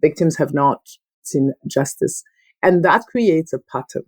Victims have not seen justice. And that creates a pattern.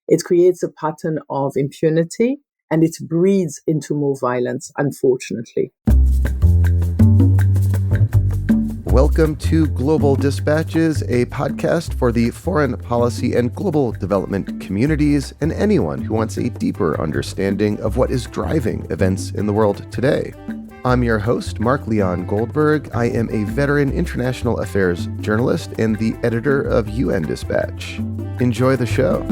It creates a pattern of impunity, and it breeds into more violence, unfortunately. Welcome to Global Dispatches, a podcast for the foreign policy and global development communities and anyone who wants a deeper understanding of what is driving events in the world today. I'm your host, Mark Leon Goldberg. I am a veteran international affairs journalist and the editor of UN Dispatch. Enjoy the show.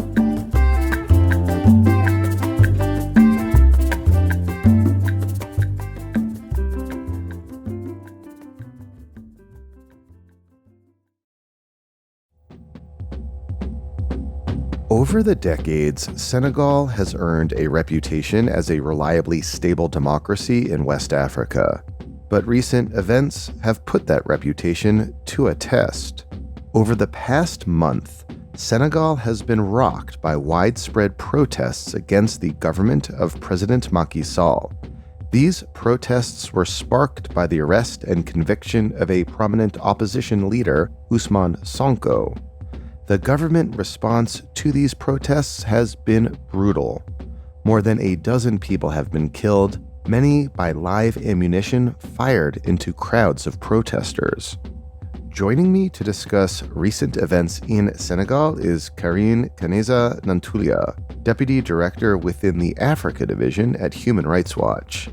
Over the decades, Senegal has earned a reputation as a reliably stable democracy in West Africa. But recent events have put that reputation to a test. Over the past month, Senegal has been rocked by widespread protests against the government of President Macky Sall. These protests were sparked by the arrest and conviction of a prominent opposition leader, Ousmane Sanko. The government response to these protests has been brutal. More than a dozen people have been killed, many by live ammunition fired into crowds of protesters. Joining me to discuss recent events in Senegal is Carine Kaneza Nantulya, Deputy Director within the Africa Division at Human Rights Watch.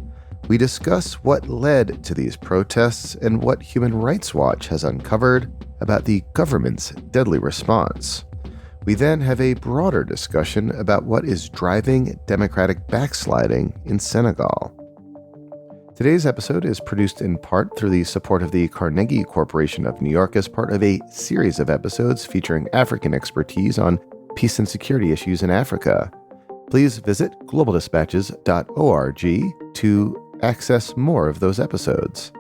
We discuss what led to these protests and what Human Rights Watch has uncovered about the government's deadly response. We then have a broader discussion about what is driving democratic backsliding in Senegal. Today's episode is produced in part through the support of the Carnegie Corporation of New York as part of a series of episodes featuring African expertise on peace and security issues in Africa. Please visit globaldispatches.org to access more of those episodes.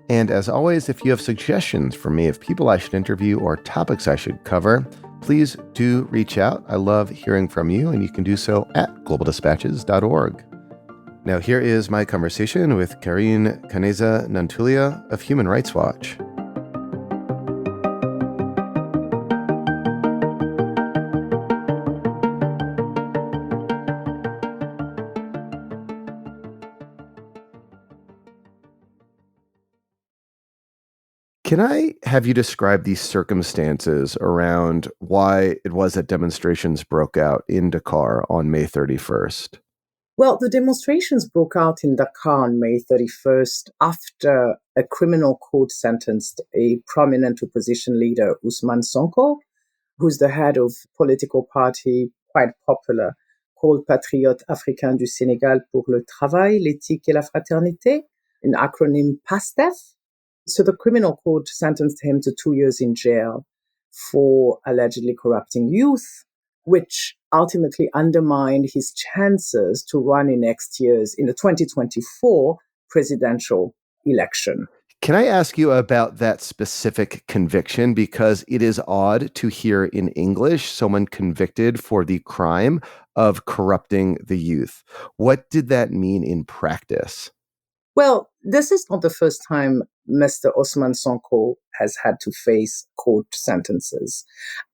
And as always, if you have suggestions for me of people I should interview or topics I should cover, please do reach out. I love hearing from you, and you can do so at globaldispatches.org. Now here is my conversation with Carine Kaneza Nantulya of Human Rights Watch. Can I have you describe the circumstances around why it was that demonstrations broke out in Dakar on May 31st? Well, the demonstrations broke out in Dakar on May 31st after a criminal court sentenced a prominent opposition leader, Ousmane Sanko, who's the head of a political party quite popular called Patriotes Africains du Sénégal pour le Travail, l'Éthique et la Fraternité, an acronym PASTEF. So the criminal court sentenced him to 2 years in jail for allegedly corrupting youth, which ultimately undermined his chances to run in next year's, in the 2024 presidential election. Can I ask you about that specific conviction? Because it is odd to hear in English someone convicted for the crime of corrupting the youth. What did that mean in practice? Well, this is not the first time Mr. Ousmane Sanko has had to face court sentences.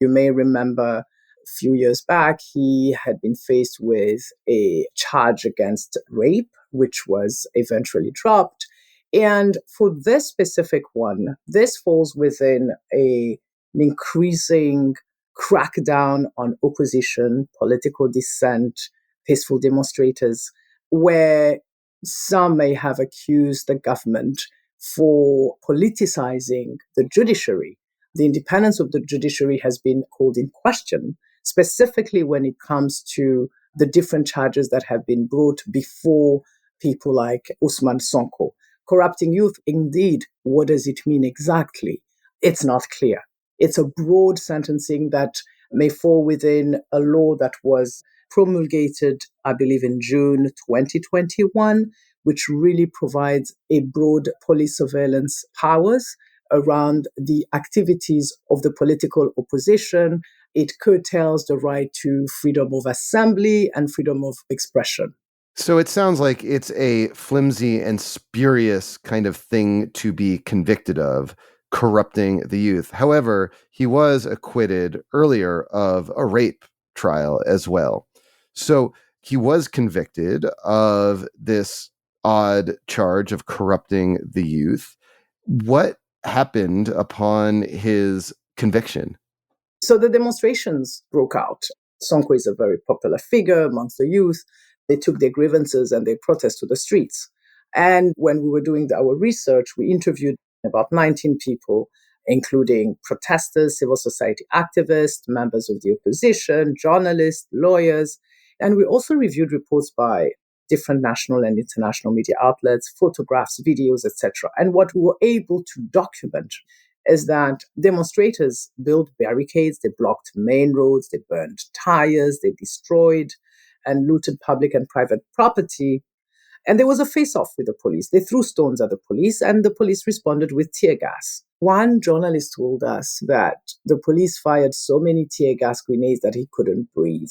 You may remember a few years back, he had been faced with a charge against rape, which was eventually dropped. And for this specific one, this falls within an increasing crackdown on opposition, political dissent, peaceful demonstrators, where some may have accused the government for politicizing the judiciary. The independence of the judiciary has been called in question, specifically when it comes to the different charges that have been brought before people like Ousmane Sanko. Corrupting youth, indeed, what does it mean exactly? It's not clear. It's a broad sentencing that may fall within a law that was promulgated, I believe, in June 2021, which really provides a broad police surveillance powers around the activities of the political opposition. It curtails the right to freedom of assembly and freedom of expression. So it sounds like it's a flimsy and spurious kind of thing to be convicted of. corrupting the youth. However, he was acquitted earlier of a rape trial as well. So he was convicted of this odd charge of corrupting the youth. What happened upon his conviction? So the demonstrations broke out. Sonko is a very popular figure amongst the youth. They took their grievances and their protests to the streets. And when we were doing our research, we interviewed about 19 people, including protesters, civil society activists, members of the opposition, journalists, lawyers. And we also reviewed reports by different national and international media outlets, photographs, videos, etc. And what we were able to document is that demonstrators built barricades, they blocked main roads, they burned tires, they destroyed and looted public and private property. And there was a face-off with the police. They threw stones at the police, and the police responded with tear gas. One journalist told us that the police fired so many tear gas grenades that he couldn't breathe.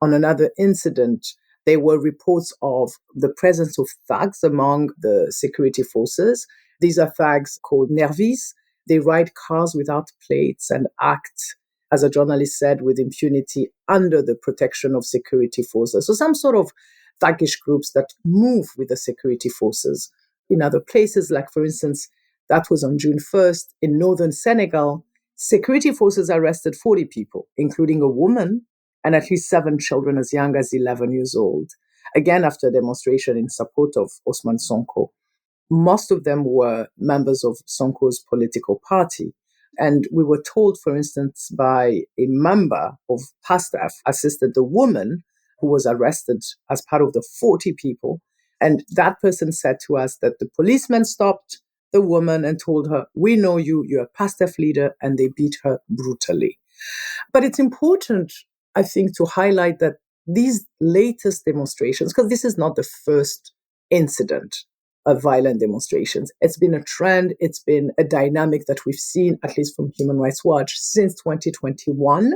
On another incident, there were reports of the presence of thugs among the security forces. These are thugs called nervis. They ride cars without plates and act, as a journalist said, with impunity under the protection of security forces. So some sort of thuggish groups that move with the security forces. In other places, like for instance, that was on June 1st in northern Senegal, security forces arrested 40 people, including a woman and at least 7 children as young as 11 years old. Again, after a demonstration in support of Ousmane Sanko. Most of them were members of Sonko's political party. And we were told, for instance, by a member of PASTEF, assisted the woman who was arrested as part of the 40 people. And that person said to us that the policemen stopped the woman and told her, "We know you, you're a PASTEF leader," and they beat her brutally. But it's important, I think, to highlight that these latest demonstrations, because this is not the first incident of violent demonstrations. It's been a trend. It's been a dynamic that we've seen, at least from Human Rights Watch, since 2021.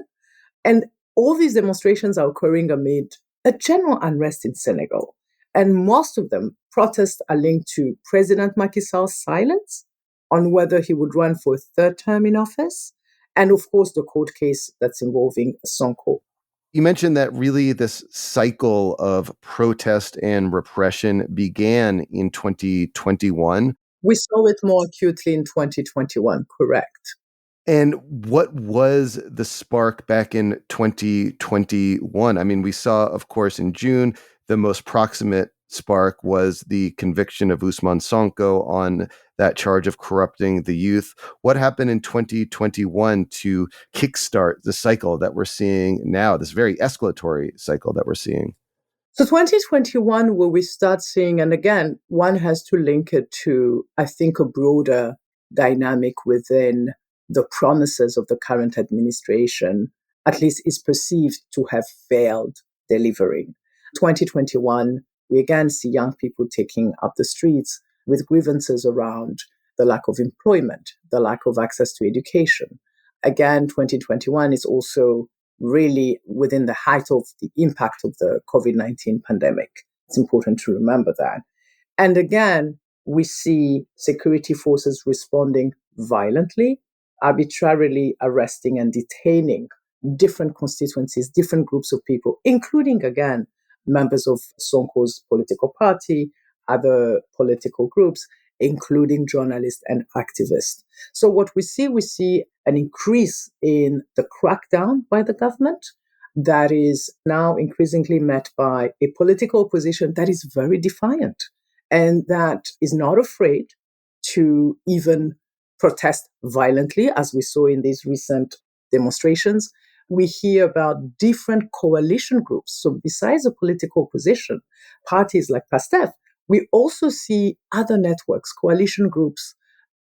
And all these demonstrations are occurring amid a general unrest in Senegal. And most of them, protests are linked to President Macky Sall's silence on whether he would run for a third term in office. And of course, the court case that's involving Sonko. You mentioned that really this cycle of protest and repression began in 2021. We saw it more acutely in 2021, correct. And what was the spark back in 2021? I mean, we saw, of course, in June, the most proximate spark was the conviction of Ousmane Sanko on that charge of corrupting the youth. What happened in 2021 to kickstart the cycle that we're seeing now, this very escalatory cycle that we're seeing? So 2021, where we start seeing, and again, one has to link it to, I think, a broader dynamic within the promises of the current administration, at least is perceived to have failed delivering. 2021, we again see young people taking up the streets with grievances around the lack of employment, the lack of access to education. Again, 2021 is also really within the height of the impact of the COVID-19 pandemic. It's important to remember that. And again, we see security forces responding violently, arbitrarily arresting and detaining different constituencies, different groups of people, including, again, members of Sonko's political party, other political groups, including journalists and activists. So what we see an increase in the crackdown by the government that is now increasingly met by a political opposition that is very defiant and that is not afraid to even protest violently, as we saw in these recent demonstrations. We hear about different coalition groups. So besides the political opposition, parties like PASTEF, we also see other networks, coalition groups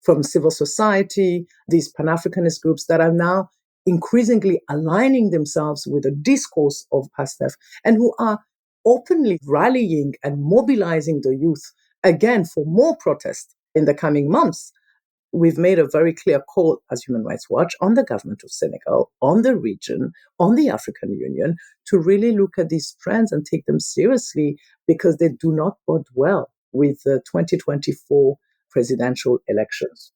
from civil society, these Pan-Africanist groups that are now increasingly aligning themselves with the discourse of PASTEF and who are openly rallying and mobilizing the youth again for more protest in the coming months. We've made a very clear call as Human Rights Watch on the government of Senegal, on the region, on the African Union, to really look at these trends and take them seriously because they do not bode well with the 2024 presidential elections.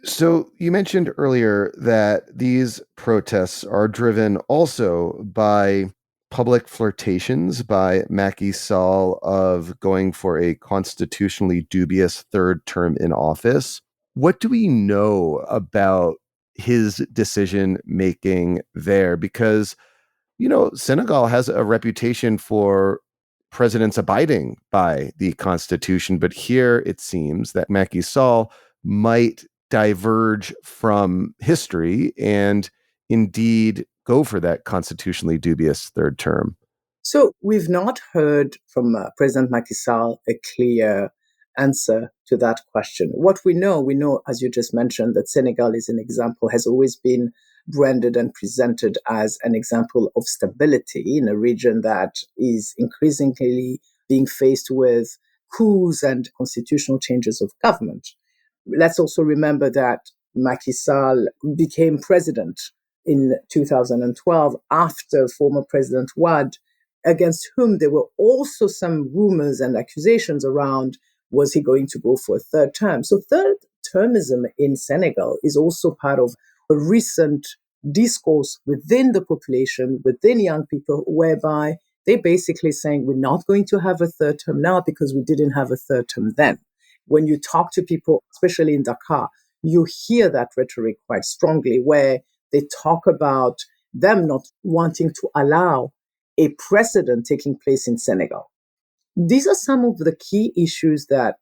So you mentioned earlier that these protests are driven also by public flirtations by Macky Sall of going for a constitutionally dubious third term in office. What do we know about his decision making there? Because Senegal has a reputation for presidents abiding by the Constitution, but here it seems that Macky Sall might diverge from history and indeed go for that constitutionally dubious third term. So we've not heard from President Macky Sall a clear answer to that question. What we know, as you just mentioned, that Senegal is an example, has always been branded and presented as an example of stability in a region that is increasingly being faced with coups and constitutional changes of government. Let's also remember that Macky Sall became president in 2012 after former President Wade, against whom there were also some rumors and accusations around was he going to go for a third term. So third termism in Senegal is also part of a recent discourse within the population, within young people, whereby they're basically saying we're not going to have a third term now because we didn't have a third term then. When you talk to people, especially in Dakar, you hear that rhetoric quite strongly where they talk about them not wanting to allow a precedent taking place in Senegal. These are some of the key issues that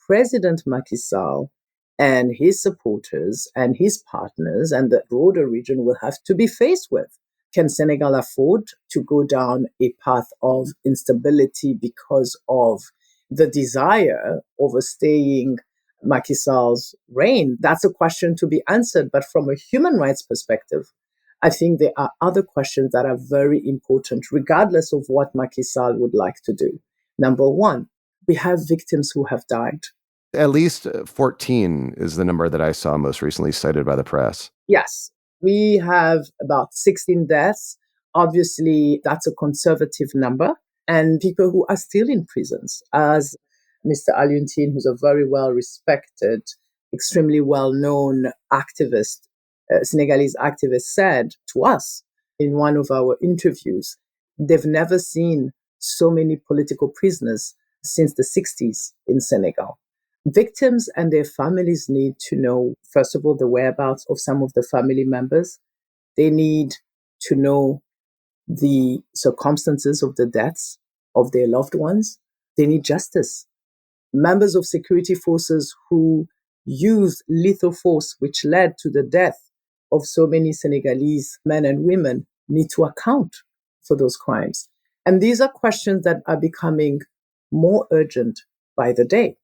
President Macky Sall and his supporters and his partners and the broader region will have to be faced with. Can Senegal afford to go down a path of instability because of the desire overstaying Macky Sall's reign? That's a question to be answered. But from a human rights perspective, I think there are other questions that are very important, regardless of what Macky Sall would like to do. Number one, we have victims who have died. At least 14 is the number that I saw most recently cited by the press. Yes, we have about 16 deaths. Obviously, that's a conservative number. And people who are still in prisons, as Mr. Aliuntine, who's a very well respected, extremely well known activist, Senegalese activist, said to us in one of our interviews, they've never seen so many political prisoners since the 60s in Senegal. Victims and their families need to know, first of all, the whereabouts of some of the family members. They need to know the circumstances of the deaths of their loved ones. They need justice. Members of security forces who used lethal force, which led to the death of so many Senegalese men and women, need to account for those crimes. And these are questions that are becoming more urgent by the day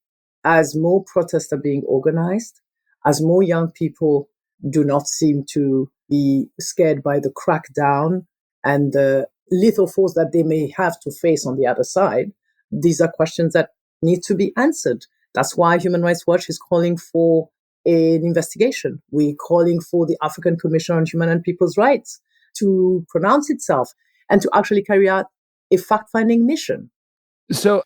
as more protests are being organized, as more young people do not seem to be scared by the crackdown and the lethal force that they may have to face on the other side. These are questions that need to be answered. That's why Human Rights Watch is calling for an investigation. We're calling for the African Commission on Human and People's Rights to pronounce itself and to actually carry out a fact-finding mission. So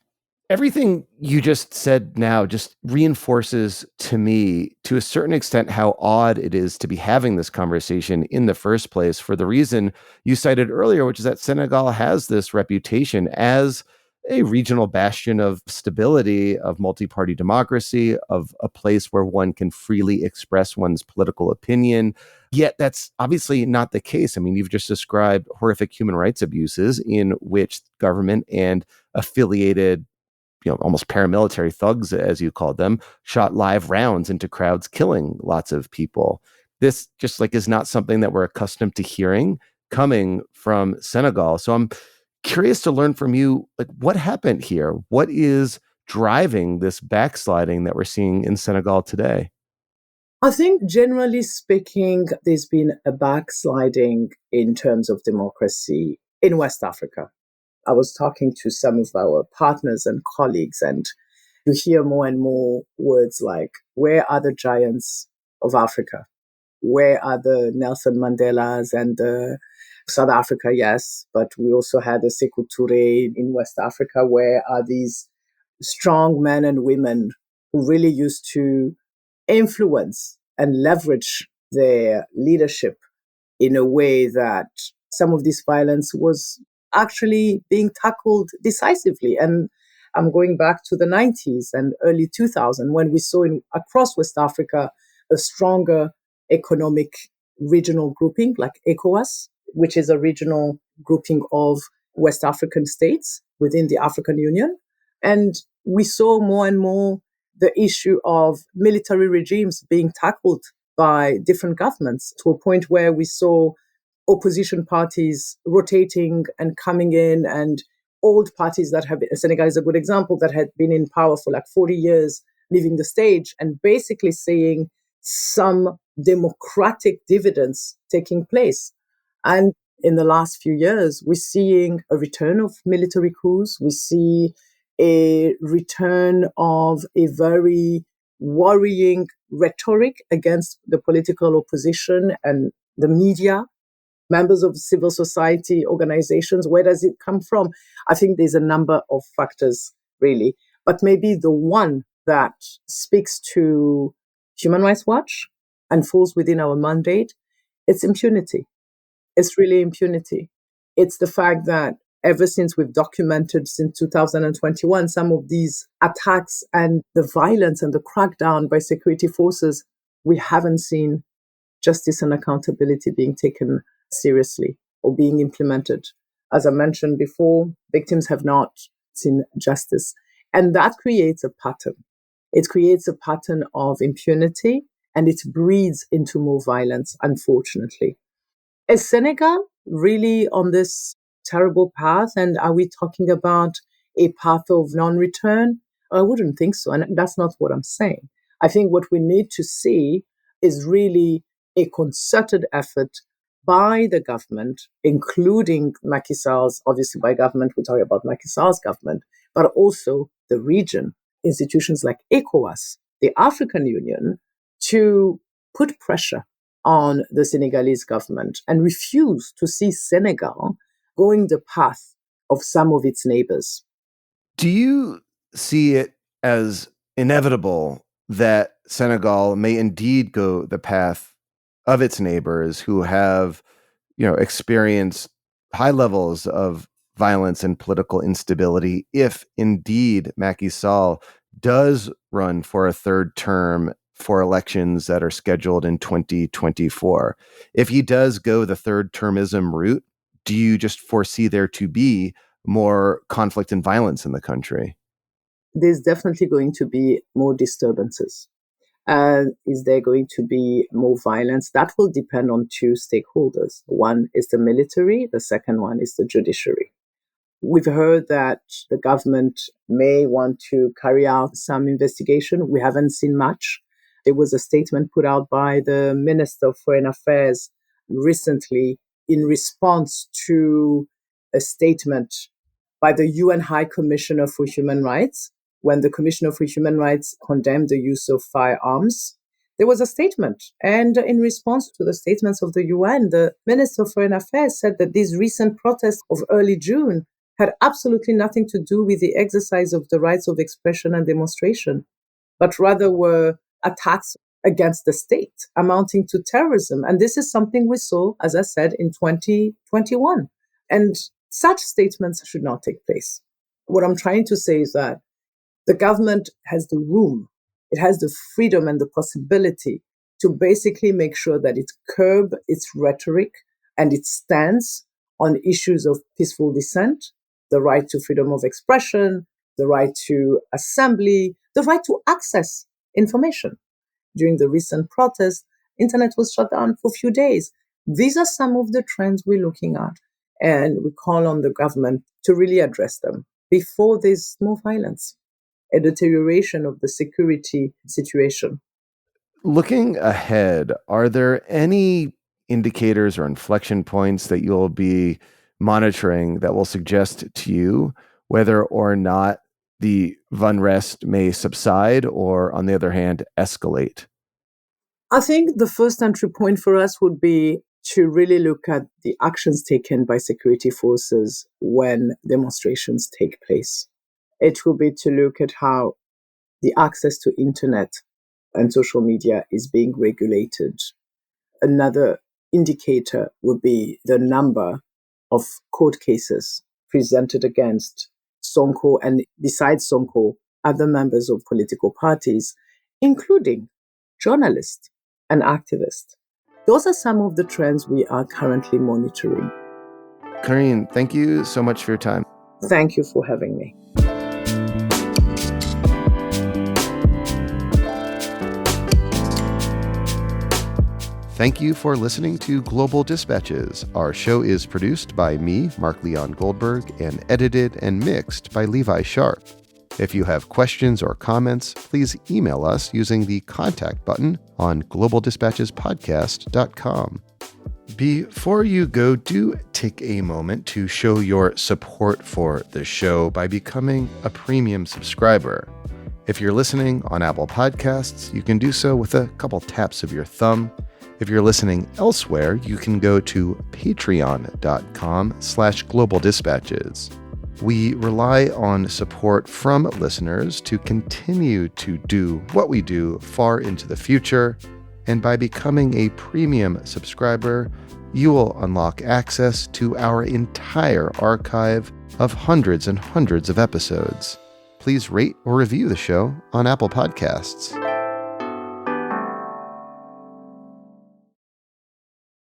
everything you just said now just reinforces to me, to a certain extent, how odd it is to be having this conversation in the first place for the reason you cited earlier, which is that Senegal has this reputation as a regional bastion of stability, of multi-party democracy, of a place where one can freely express one's political opinion. Yet that's obviously not the case. I mean, you've just described horrific human rights abuses in which government and affiliated almost paramilitary thugs, as you called them, shot live rounds into crowds, killing lots of people. This just is not something that we're accustomed to hearing coming from Senegal. So I'm curious to learn from you, what happened here? What is driving this backsliding that we're seeing in Senegal today? I think generally speaking, there's been a backsliding in terms of democracy in West Africa. I was talking to some of our partners and colleagues, and you hear more and more words like, where are the giants of Africa? Where are the Nelson Mandelas and the South Africa? Yes, but we also had the Sekou Touré in West Africa. Where are these strong men and women who really used to influence and leverage their leadership in a way that some of this violence was actually being tackled decisively. And I'm going back to the 90s and early 2000 when we saw across West Africa a stronger economic regional grouping like ECOWAS, which is a regional grouping of West African states within the African Union. And we saw more and more the issue of military regimes being tackled by different governments to a point where we saw opposition parties rotating and coming in, and old parties that have been, Senegal is a good example, that had been in power for like 40 years, leaving the stage and basically seeing some democratic dividends taking place. And in the last few years, we're seeing a return of military coups. We see a return of a very worrying rhetoric against the political opposition and the media, members of civil society organizations. Where does it come from? I think there's a number of factors, really. But maybe the one that speaks to Human Rights Watch and falls within our mandate, it's impunity. It's really impunity. It's the fact that ever since we've documented since 2021, some of these attacks and the violence and the crackdown by security forces, we haven't seen justice and accountability being taken seriously or being implemented. As I mentioned before, victims have not seen justice. And that creates a pattern. It creates a pattern of impunity and it breeds into more violence, unfortunately. Is Senegal really on this terrible path? And are we talking about a path of non-return? I wouldn't think so. And that's not what I'm saying. I think what we need to see is really a concerted effort by the government, including Macky Sall's, obviously by government, we're talking about Macky Sall's government, but also the region, institutions like ECOWAS, the African Union, to put pressure on the Senegalese government and refuse to see Senegal going the path of some of its neighbors. Do you see it as inevitable that Senegal may indeed go the path of its neighbors who have, experienced high levels of violence and political instability if indeed Macky Sall does run for a third term for elections that are scheduled in 2024? If he does go the third termism route, do you just foresee there to be more conflict and violence in the country? There's definitely going to be more disturbances. Is there going to be more violence? That will depend on two stakeholders. One is the military, the second one is the judiciary. We've heard that the government may want to carry out some investigation. We haven't seen much. There was a statement put out by the Minister of Foreign Affairs recently in response to a statement by the UN High Commissioner for Human Rights. When the Commissioner for Human Rights condemned the use of firearms, there was a statement. And in response to the statements of the UN, the Minister of Foreign Affairs said that these recent protests of early June had absolutely nothing to do with the exercise of the rights of expression and demonstration, but rather were attacks against the state, amounting to terrorism. And this is something we saw, as I said, in 2021. And such statements should not take place. What I'm trying to say is that the government has the room, it has the freedom and the possibility to basically make sure that it curb its rhetoric and its stance on issues of peaceful dissent, the right to freedom of expression, the right to assembly, the right to access information. During the recent protests, internet was shut down for a few days. These are some of the trends we're looking at, and we call on the government to really address them before there's more violence, a deterioration of the security situation. Looking ahead, are there any indicators or inflection points that you'll be monitoring that will suggest to you whether or not the unrest may subside or, on the other hand, escalate? I think the first entry point for us would be to really look at the actions taken by security forces when demonstrations take place. It will be to look at how the access to internet and social media is being regulated. Another indicator would be the number of court cases presented against Sonko and, besides Sonko, other members of political parties, including journalists and activists. Those are some of the trends we are currently monitoring. Carine, thank you so much for your time. Thank you for having me. Thank you for listening to Global Dispatches. Our show is produced by me, Mark Leon Goldberg, and edited and mixed by Levi Sharp. If you have questions or comments, please email us using the contact button on globaldispatchespodcast.com. Before you go, do take a moment to show your support for the show by becoming a premium subscriber. If you're listening on Apple Podcasts, you can do so with a couple taps of your thumb. If you're listening elsewhere, you can go to patreon.com/globaldispatches. We rely on support from listeners to continue to do what we do far into the future, and by becoming a premium subscriber, you will unlock access to our entire archive of hundreds and hundreds of episodes. Please rate or review the show on Apple Podcasts.